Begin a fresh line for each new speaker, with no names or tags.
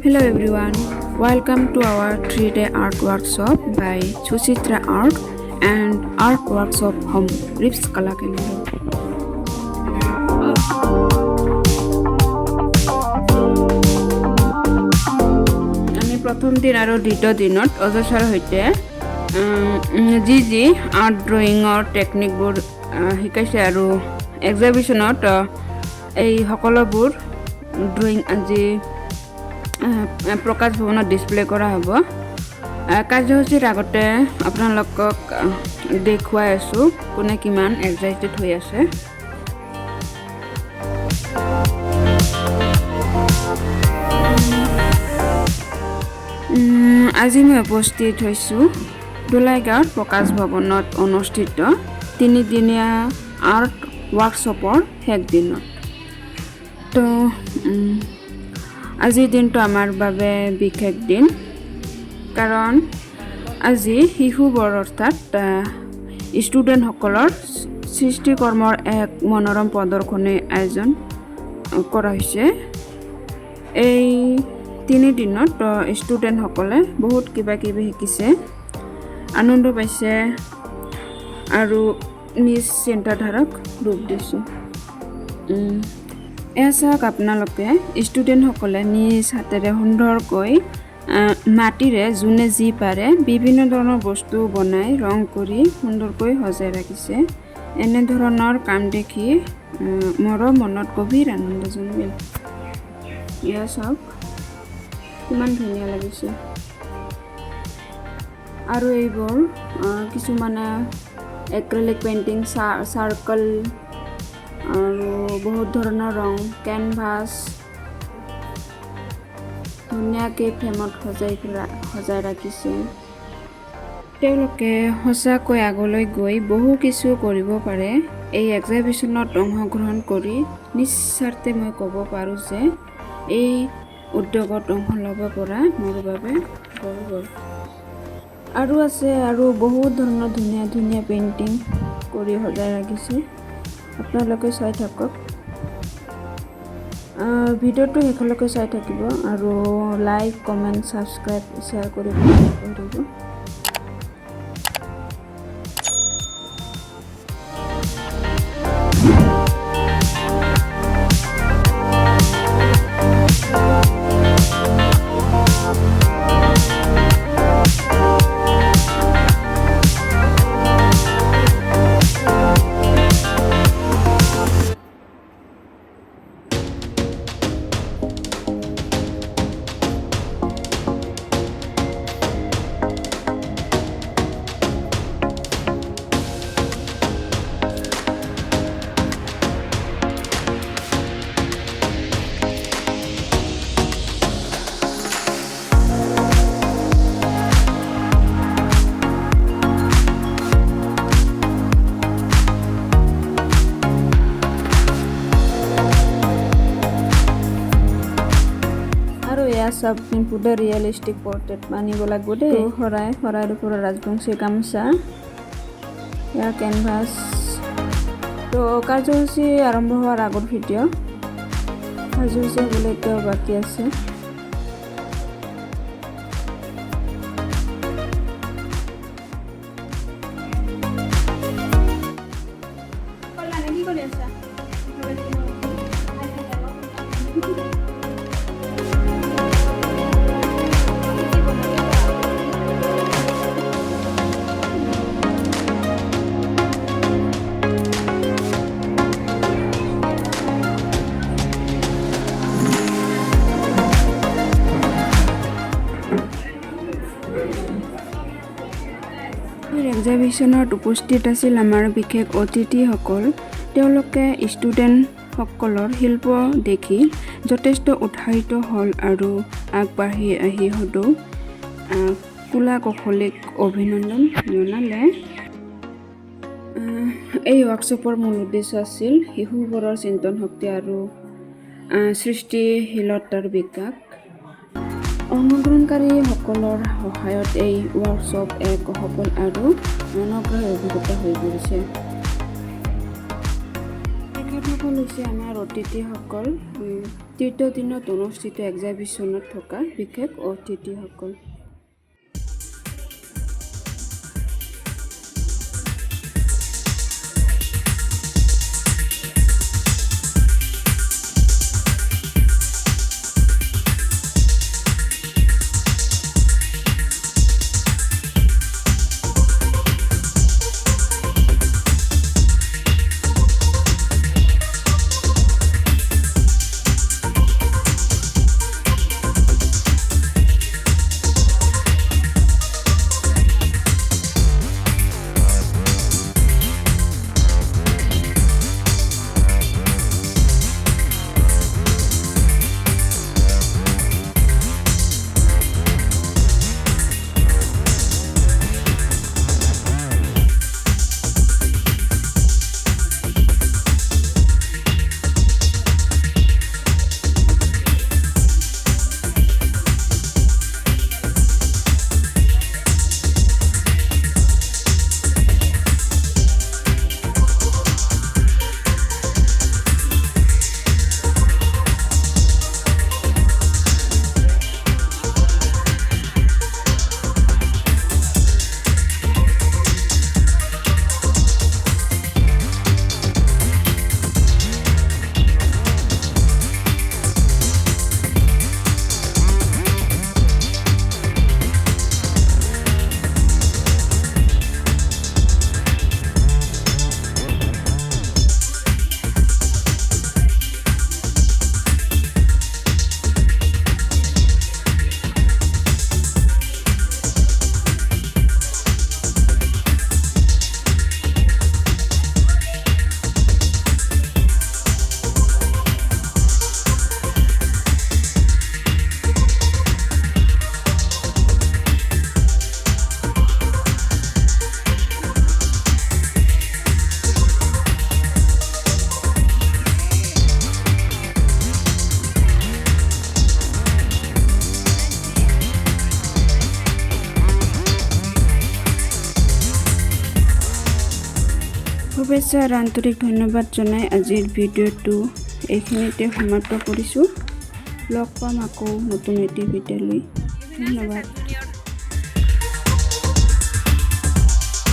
Hello everyone, welcome to our 3-day art workshop by Suchitra Art and Art Workshop Home Rips Kalakendra. আমি প্রথম দিন আৰু দ্বিতীয় দিনত অজস্ৰ হৈতে যি আৰ্ট ড্ৰয়িঙৰ টেকনিকবোৰ শিকাইছে আৰু এক্সিবিশনত এই সকলোবোৰ ড্ৰয়িং আজি প্ৰকাশ ভৱনত ডিসপ্লে কৰা হ'ব। কাৰ্যসূচীৰ আগতে আপোনালোকক দেখুৱাই আছো কোনে কিমান এক্সাইটেড হৈ আছে। আজি মই উপস্থিত হৈছোঁ দুলাইগাঁৱৰ প্ৰকাশ ভৱনত অনুষ্ঠিত 3-দিনীয়া আৰ্ট ৱৰ্কশ্বপৰ শেষ দিনত। তো আজিৰ দিনটো আমাৰ বাবে বিশেষ দিন, কাৰণ আজি শিশুবোৰ অৰ্থাৎ ষ্টুডেণ্টসকলৰ সৃষ্টিকৰ্মৰ এক মনোৰম প্ৰদৰ্শনী আয়োজন কৰা হৈছে। এই 3 দিনত ষ্টুডেণ্টসকলে বহুত কিবা কিবি শিকিছে, আনন্দ পাইছে আৰু নিজ চিন্তাধাৰাক ৰূপ দিছে। চাওক আপোনালোকে ষ্টুডেণ্টসকলে নিজ হাতেৰে সুন্দৰকৈ মাটিৰে যোনে যি পাৰে বিভিন্ন ধৰণৰ বস্তু বনাই ৰং কৰি সুন্দৰকৈ সজাই ৰাখিছে। এনে ধৰণৰ কাম দেখি মোৰো মনত গভীৰ আনন্দ জন্মিল। এয়া চাওক কিমান ধুনীয়া লাগিছে। আৰু এইবোৰ কিছুমানে এক্ৰিলিক পেইণ্টিং, চাৰ্কল আৰু বহুত ধৰণৰ ৰং, কেনভাছ ধুনীয়াকৈ ফ্ৰেমত সজাই ৰাখিছে। তেওঁলোকে সঁচাকৈ আগলৈ গৈ বহু কিছু কৰিব পাৰে। এই এক্সিবিশনত অংশগ্ৰহণ কৰি নিস্বাৰ্থে মই ক'ব পাৰোঁ যে এই উদ্যোগত অংশ ল'ব পৰা মোৰ বাবে গৌৰৱ। আৰু আছে আৰু বহুত ধৰণৰ ধুনীয়া ধুনীয়া পেইণ্টিং কৰি সজাই ৰাখিছে। আপোনালোকে চাই থাকক, ভিডিঅ'টো শেষলৈকে চাই থাকিব আৰু লাইক, কমেণ্ট, ছাবস্ক্ৰাইব, শ্বেয়াৰ কৰিব নাপাহৰিব। সব ইনপুটে ৰিয়েলিষ্টিক পৰ্ট্ৰেট বানিব লাগিব দেই। শৰাইৰ ওপৰত ৰাজবংশী গামোচা, ইয়াৰ কেনভাছ। তো কাৰ্যসূচী আৰম্ভ হোৱাৰ আগৰ ভিডিঅ' কাৰ্যসূচী হ'বলৈ এতিয়াও বাকী আছে। এক্সিবিশনত উপস্থিত আছিল আমাৰ বিশেষ অতিথিসকল। তেওঁলোকে ষ্টুডেণ্ট সকলৰ শিল্প দেখি যথেষ্ট উৎসাহিত হ'ল আৰু আগবাঢ়ি আহি সদৌ কলা কৌশলীক অভিনন্দন জনালে। এই ৱৰ্কশ্বপৰ মূল উদ্দেশ্য আছিল শিশুবোৰৰ চিন্তন শক্তি আৰু সৃষ্টিশীলতাৰ বিকাশ। অংশগ্ৰহণকাৰীসকলৰ সহায়ত এই ৱৰ্কশ্বপ এক সফল আৰু মনোগ্ৰাহী অভিজ্ঞতা হৈ পৰিছে। শিক্ষাৰ্থীসকল হৈছে আমাৰ অতিথিসকল, তৃতীয় দিনত অনুষ্ঠিত এক্সিবিশ্যনত থকা বিশেষ অতিথিসকল। শুভেচ্ছা আৰু আন্তৰিক ধন্যবাদ জনাই আজিৰ ভিডিঅ'টো এইখিনিতে সমাপ্ত কৰিছোঁ। লগ পাম আকৌ নতুন এটি ভিডিঅ'লৈ। ধন্যবাদ।